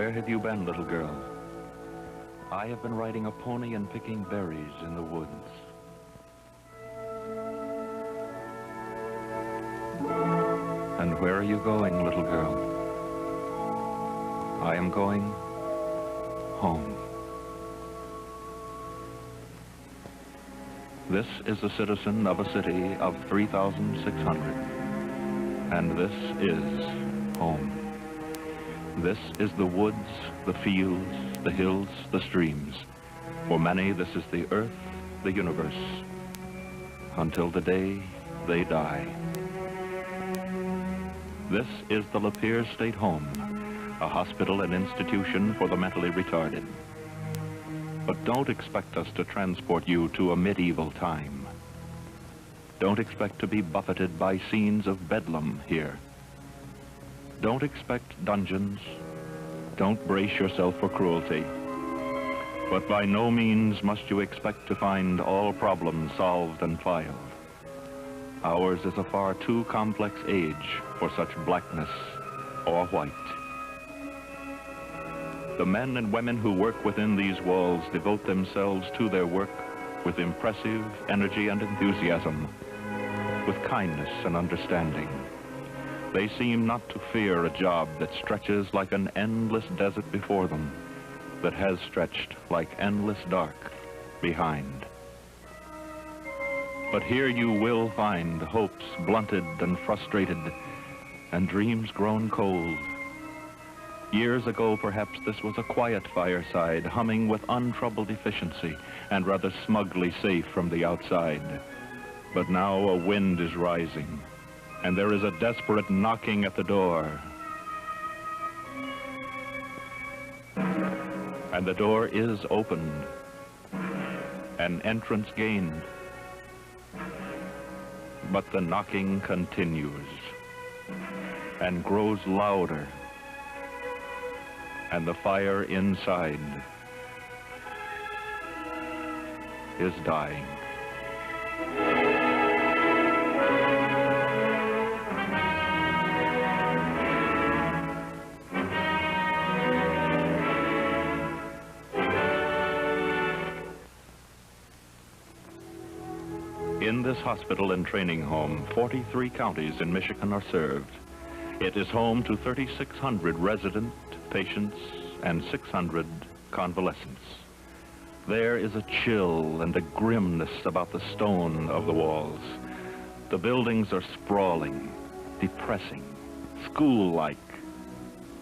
Where have you been, little girl? I have been riding a pony and picking berries in the woods. And where are you going, little girl? I am going home. This is a citizen of a city of 3,600, and this is home. This is the woods, the fields, the hills, the streams. For many, this is the earth, the universe, until the day they die. This is the Lapeer State Home, a hospital and institution for the mentally retarded. But don't expect us to transport you to a medieval time. Don't expect to be buffeted by scenes of bedlam here. Don't expect dungeons. Don't brace yourself for cruelty. But by no means must you expect to find all problems solved and filed. Ours is a far too complex age for such blackness or white. The men and women who work within these walls devote themselves to their work with impressive energy and enthusiasm, with kindness and understanding. They seem not to fear a job that stretches like an endless desert before them, that has stretched like endless dark behind. But here you will find hopes blunted and frustrated, and dreams grown cold. Years ago, perhaps this was a quiet fireside, humming with untroubled efficiency, and rather smugly safe from the outside. But now a wind is rising, and there is a desperate knocking at the door. And the door is opened, an entrance gained. But the knocking continues and grows louder, and the fire inside is dying. In this hospital and training home, 43 counties in Michigan are served. It is home to 3,600 resident patients and 600 convalescents. There is a chill and a grimness about the stone of the walls. The buildings are sprawling, depressing, school-like,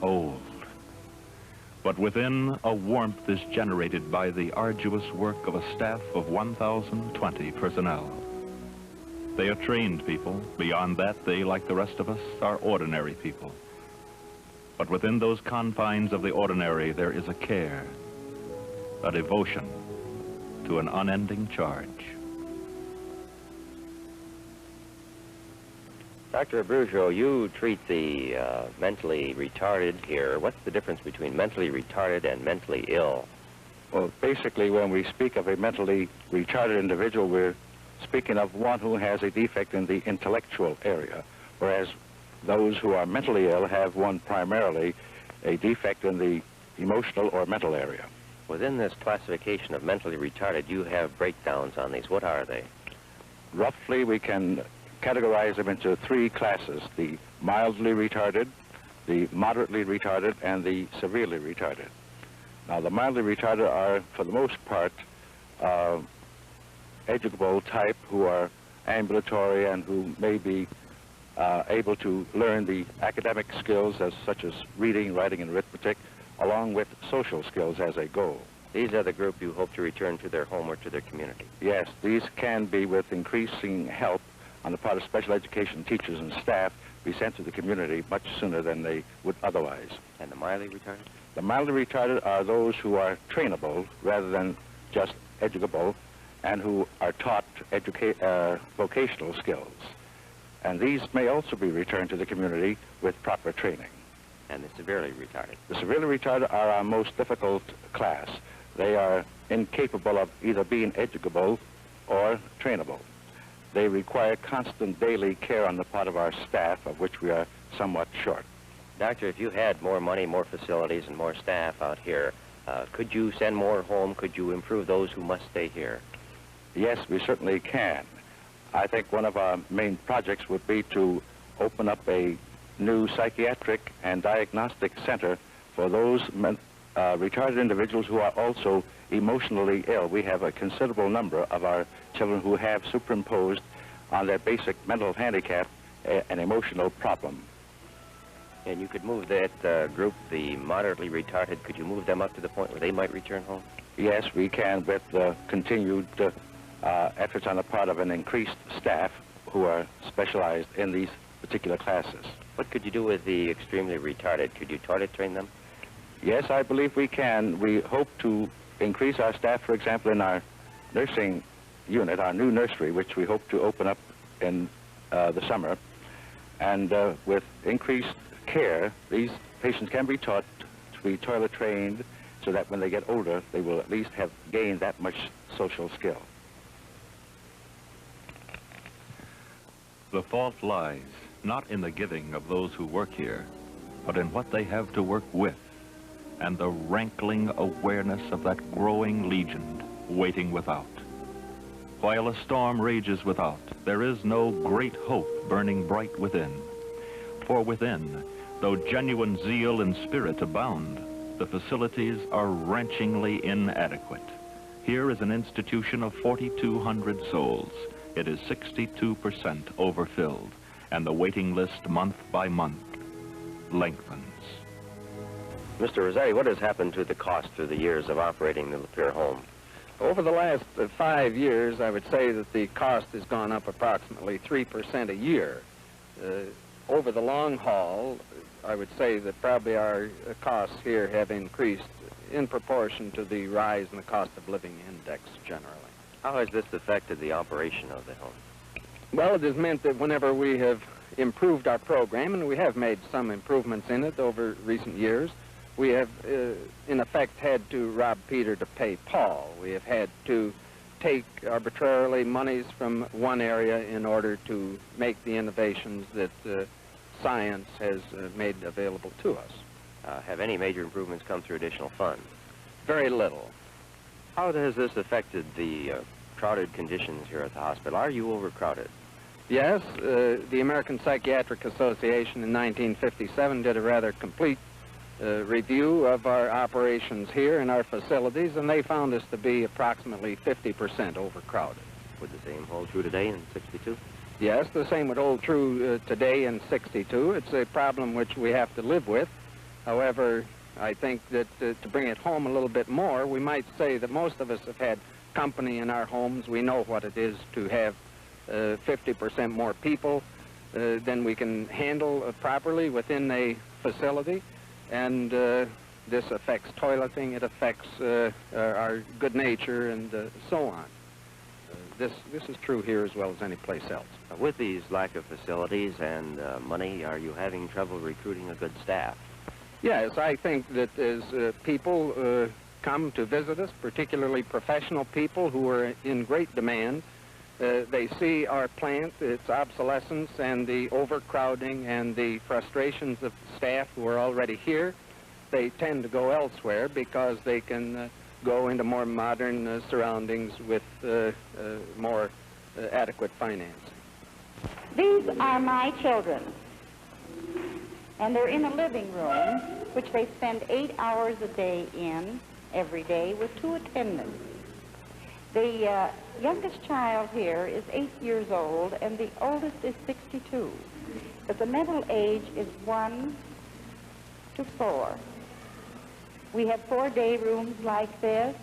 old. But within, a warmth is generated by the arduous work of a staff of 1,020 personnel. They are trained people. Beyond that, they, like the rest of us, are ordinary people. But within those confines of the ordinary, there is a care, a devotion to an unending charge. Dr. Abruzzo, you treat the mentally retarded here. What's the difference between mentally retarded and mentally ill? Well, basically, when we speak of a mentally retarded individual, we're speaking of one who has a defect in the intellectual area, whereas those who are mentally ill have one primarily a defect in the emotional or mental area. Within this classification of mentally retarded, you have breakdowns on these. What are they? Roughly, we can categorize them into three classes: the mildly retarded, the moderately retarded, and the severely retarded. Now, the mildly retarded are, for the most part, educable type who are ambulatory and who may be able to learn the academic skills such as reading, writing, and arithmetic, along with social skills as a goal. These are the group you hope to return to their home or to their community? Yes, these can be, with increasing help on the part of special education teachers and staff, be sent to the community much sooner than they would otherwise. And the mildly retarded? The mildly retarded are those who are trainable rather than just educable, and who are taught vocational skills. And these may also be returned to the community with proper training. And the severely retarded? The severely retarded are our most difficult class. They are incapable of either being educable or trainable. They require constant daily care on the part of our staff, of which we are somewhat short. Doctor, if you had more money, more facilities, and more staff out here, could you send more home? Could you improve those who must stay here? Yes, we certainly can. I think one of our main projects would be to open up a new psychiatric and diagnostic center for those retarded individuals who are also emotionally ill. We have a considerable number of our children who have superimposed on their basic mental handicap an emotional problem. And you could move that group, the moderately retarded, could you move them up to the point where they might return home? Yes, we can, with continued efforts on the part of an increased staff who are specialized in these particular classes. What could you do with the extremely retarded? Could you toilet train them? Yes, I believe we can. We hope to increase our staff, for example, in our nursing unit, our new nursery, which we hope to open up in the summer. And with increased care, these patients can be taught to be toilet trained so that when they get older, they will at least have gained that much social skill. The fault lies not in the giving of those who work here, but in what they have to work with, and the rankling awareness of that growing legion waiting without. While a storm rages without, there is no great hope burning bright within. For within, though genuine zeal and spirit abound, the facilities are wrenchingly inadequate. Here is an institution of 4,200 souls. It is 62% overfilled, and the waiting list month by month lengthens. Mr. Rossetti, what has happened to the cost through the years of operating the Lapeer home? Over the last 5 years, I would say that the cost has gone up approximately 3% a year. Over the long haul, I would say that probably our costs here have increased in proportion to the rise in the cost of living index generally. How has this affected the operation of the home? Well, it has meant that whenever we have improved our program, and we have made some improvements in it over recent years, we have, in effect, had to rob Peter to pay Paul. We have had to take arbitrarily monies from one area in order to make the innovations that science has made available to us. Have any major improvements come through additional funds? Very little. How has this affected the crowded conditions here at the hospital? Are you overcrowded? Yes, the American Psychiatric Association in 1957 did a rather complete review of our operations here in our facilities, and they found us to be approximately 50% overcrowded. Would the same hold true today in '62? Yes, the same would hold true today in '62. It's a problem which we have to live with. However, I think that to bring it home a little bit more, we might say that most of us have had company in our homes. We know what it is to have 50% more people than we can handle properly within a facility. And this affects toileting, it affects our good nature, and so on. This is true here as well as any place else. With these lack of facilities and money, are you having trouble recruiting a good staff? Yes, I think that as people come to visit us, particularly professional people who are in great demand, they see our plant, its obsolescence, and the overcrowding and the frustrations of staff who are already here. They tend to go elsewhere because they can go into more modern surroundings with more adequate financing. These are my children, and they're in a living room, which they spend 8 hours a day in, every day, with 2 attendants. The youngest child here is 8 years old, and the oldest is 62. But the mental age is 1 to 4. We have 4 day rooms like this.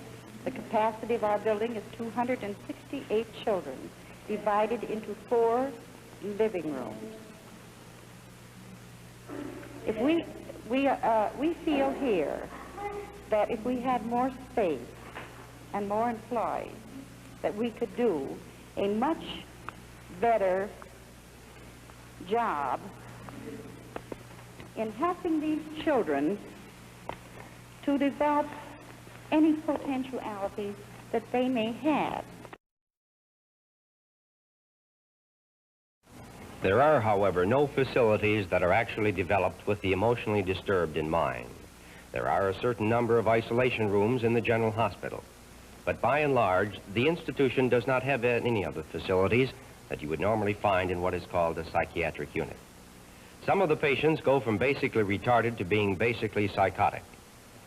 The capacity of our building is 268 children, divided into 4 living rooms. If we feel here that if we had more space and more employees, that we could do a much better job in helping these children to develop any potentialities that they may have. There are, however, no facilities that are actually developed with the emotionally disturbed in mind. There are a certain number of isolation rooms in the general hospital, but by and large, the institution does not have any of the facilities that you would normally find in what is called a psychiatric unit. Some of the patients go from basically retarded to being basically psychotic,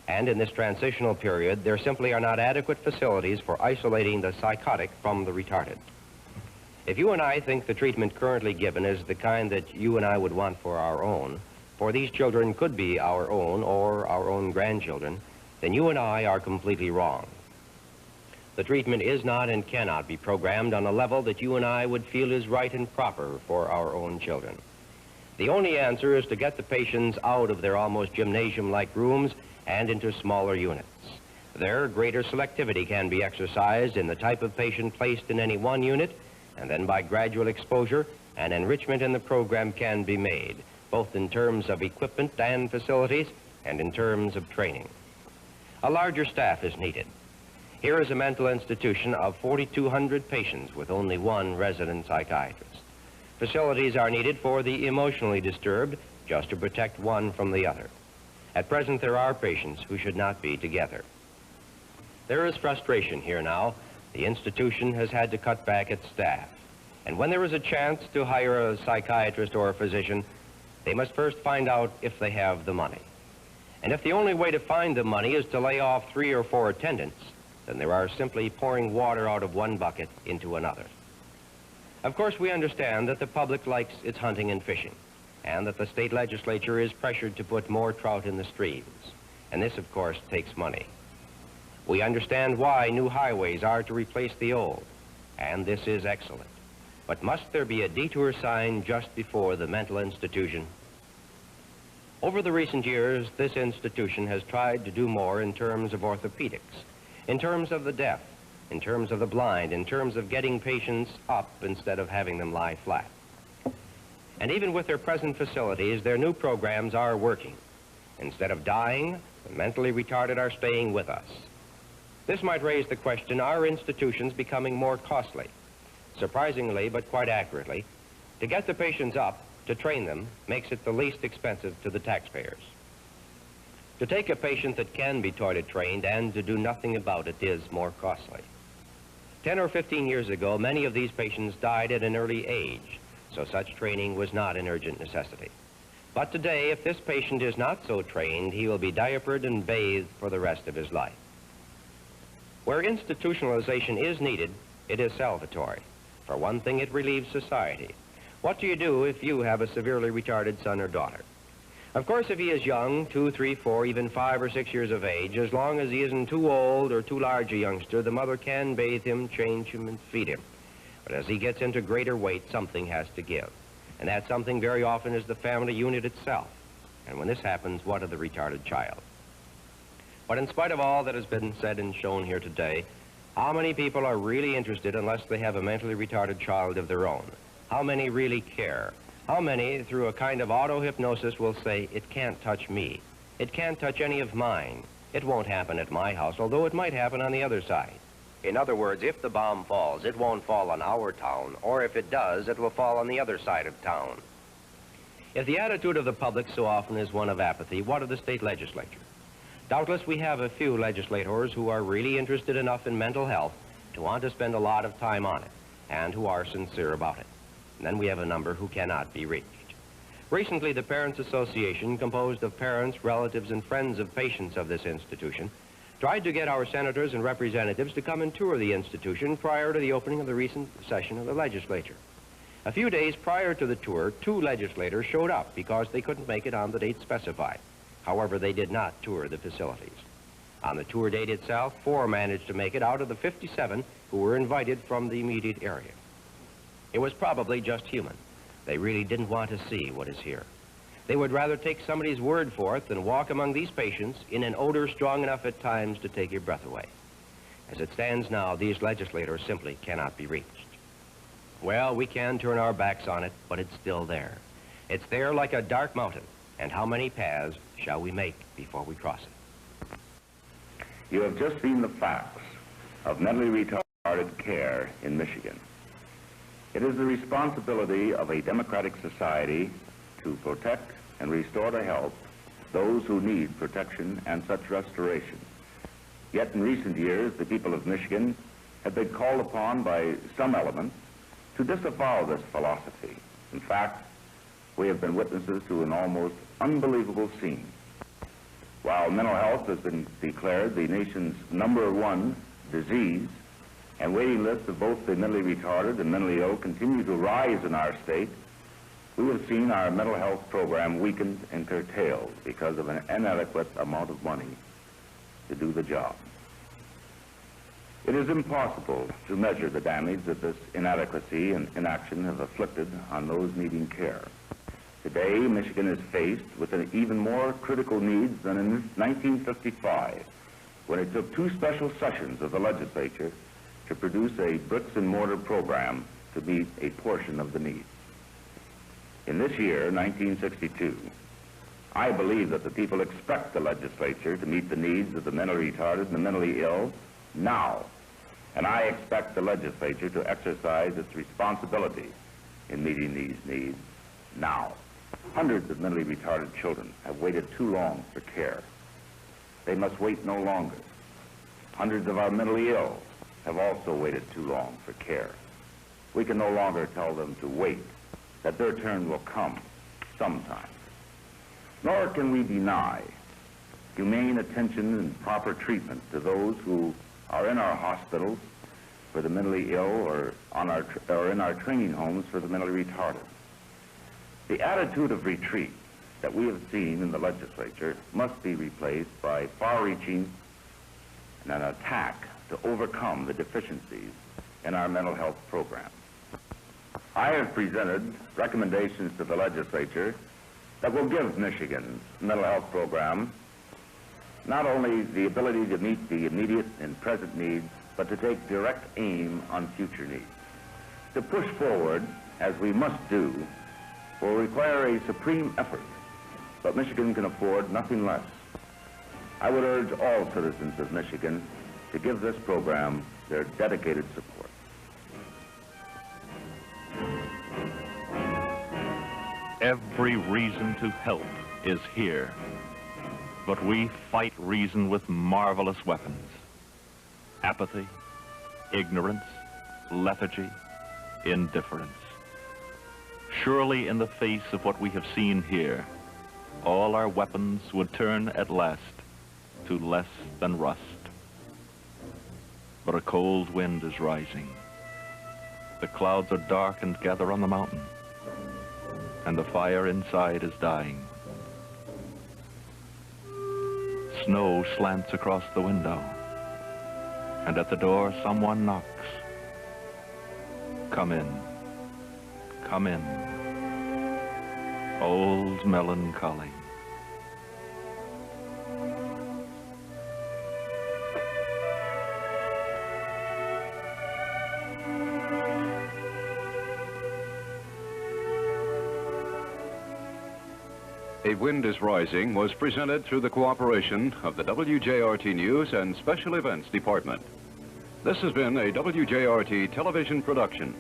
and in this transitional period, there simply are not adequate facilities for isolating the psychotic from the retarded. If you and I think the treatment currently given is the kind that you and I would want for our own, for these children could be our own or our own grandchildren, then you and I are completely wrong. The treatment is not and cannot be programmed on a level that you and I would feel is right and proper for our own children. The only answer is to get the patients out of their almost gymnasium-like rooms and into smaller units. There, greater selectivity can be exercised in the type of patient placed in any one unit, and then by gradual exposure, an enrichment in the program can be made, both in terms of equipment and facilities, and in terms of training. A larger staff is needed. Here is a mental institution of 4,200 patients with only one resident psychiatrist. Facilities are needed for the emotionally disturbed, just to protect one from the other. At present, there are patients who should not be together. There is frustration here now. The institution has had to cut back its staff. And when there is a chance to hire a psychiatrist or a physician, they must first find out if they have the money. And if the only way to find the money is to lay off 3 or 4 attendants, then there are simply pouring water out of one bucket into another. Of course, we understand that the public likes its hunting and fishing, and that the state legislature is pressured to put more trout in the streams. And this, of course, takes money. We understand why new highways are to replace the old, and this is excellent. But must there be a detour sign just before the mental institution? Over the recent years, this institution has tried to do more in terms of orthopedics, in terms of the deaf, in terms of the blind, in terms of getting patients up instead of having them lie flat. And even with their present facilities, their new programs are working. Instead of dying, the mentally retarded are staying with us. This might raise the question, are institutions becoming more costly? Surprisingly, but quite accurately, to get the patients up, to train them, makes it the least expensive to the taxpayers. To take a patient that can be toilet trained and to do nothing about it is more costly. 10 or 15 years ago, many of these patients died at an early age, so such training was not an urgent necessity. But today, if this patient is not so trained, he will be diapered and bathed for the rest of his life. Where institutionalization is needed, it is salvatory. For one thing, it relieves society. What do you do if you have a severely retarded son or daughter? Of course, if he is young, 2, 3, 4, even 5 or 6 years of age, as long as he isn't too old or too large a youngster, the mother can bathe him, change him, and feed him. But as he gets into greater weight, something has to give. And that something very often is the family unit itself. And when this happens, what of the retarded child? But in spite of all that has been said and shown here today, how many people are really interested unless they have a mentally retarded child of their own? How many really care? How many, through a kind of auto-hypnosis, will say, it can't touch me. It can't touch any of mine. It won't happen at my house, although it might happen on the other side. In other words, if the bomb falls, it won't fall on our town, or if it does, it will fall on the other side of town. If the attitude of the public so often is one of apathy, what of the state legislature? Doubtless we have a few legislators who are really interested enough in mental health to want to spend a lot of time on it, and who are sincere about it. And then we have a number who cannot be reached. Recently, the Parents Association, composed of parents, relatives, and friends of patients of this institution, tried to get our senators and representatives to come and tour the institution prior to the opening of the recent session of the legislature. A few days prior to the tour, 2 legislators showed up because they couldn't make it on the date specified. However, they did not tour the facilities. On the tour date itself, 4 managed to make it out of the 57 who were invited from the immediate area. It was probably just human. They really didn't want to see what is here. They would rather take somebody's word for it than walk among these patients in an odor strong enough at times to take your breath away. As it stands now, these legislators simply cannot be reached. Well, we can turn our backs on it, but it's still there. It's there like a dark mountain, and how many paths shall we make before we cross it? You have just seen the facts of mentally retarded care in Michigan. It is the responsibility of a democratic society to protect and restore to health those who need protection and such restoration. Yet in recent years, the people of Michigan have been called upon by some elements to disavow this philosophy. In fact, we have been witnesses to an almost unbelievable scene. While mental health has been declared the nation's #1 disease, and waiting lists of both the mentally retarded and mentally ill continue to rise in our state, we have seen our mental health program weakened and curtailed because of an inadequate amount of money to do the job. It is impossible to measure the damage that this inadequacy and inaction have afflicted on those needing care. Today, Michigan is faced with an even more critical needs than in 1955, when it took 2 special sessions of the legislature to produce a bricks and mortar program to meet a portion of the needs. In this year, 1962, I believe that the people expect the legislature to meet the needs of the mentally retarded and the mentally ill now. And I expect the legislature to exercise its responsibility in meeting these needs now. Hundreds of mentally retarded children have waited too long for care. They must wait no longer. Hundreds of our mentally ill have also waited too long for care. We can no longer tell them to wait, that their turn will come sometime. Nor can we deny humane attention and proper treatment to those who are in our hospitals for the mentally ill or in our training homes for the mentally retarded. The attitude of retreat that we have seen in the legislature must be replaced by far-reaching and an attack to overcome the deficiencies in our mental health program. I have presented recommendations to the legislature that will give Michigan's mental health program not only the ability to meet the immediate and present needs, but to take direct aim on future needs. To push forward, as we must do, will require a supreme effort, but Michigan can afford nothing less. I would urge all citizens of Michigan to give this program their dedicated support. Every reason to help is here. But we fight reason with marvelous weapons. Apathy, ignorance, lethargy, indifference. Surely in the face of what we have seen here, all our weapons would turn at last to less than rust. But a cold wind is rising. The clouds are dark and gather on the mountain, and the fire inside is dying. Snow slants across the window, and at the door someone knocks. Come in, come in, old melancholy. A Wind is Rising was presented through the cooperation of the WJRT News and Special Events Department. This has been a WJRT television production.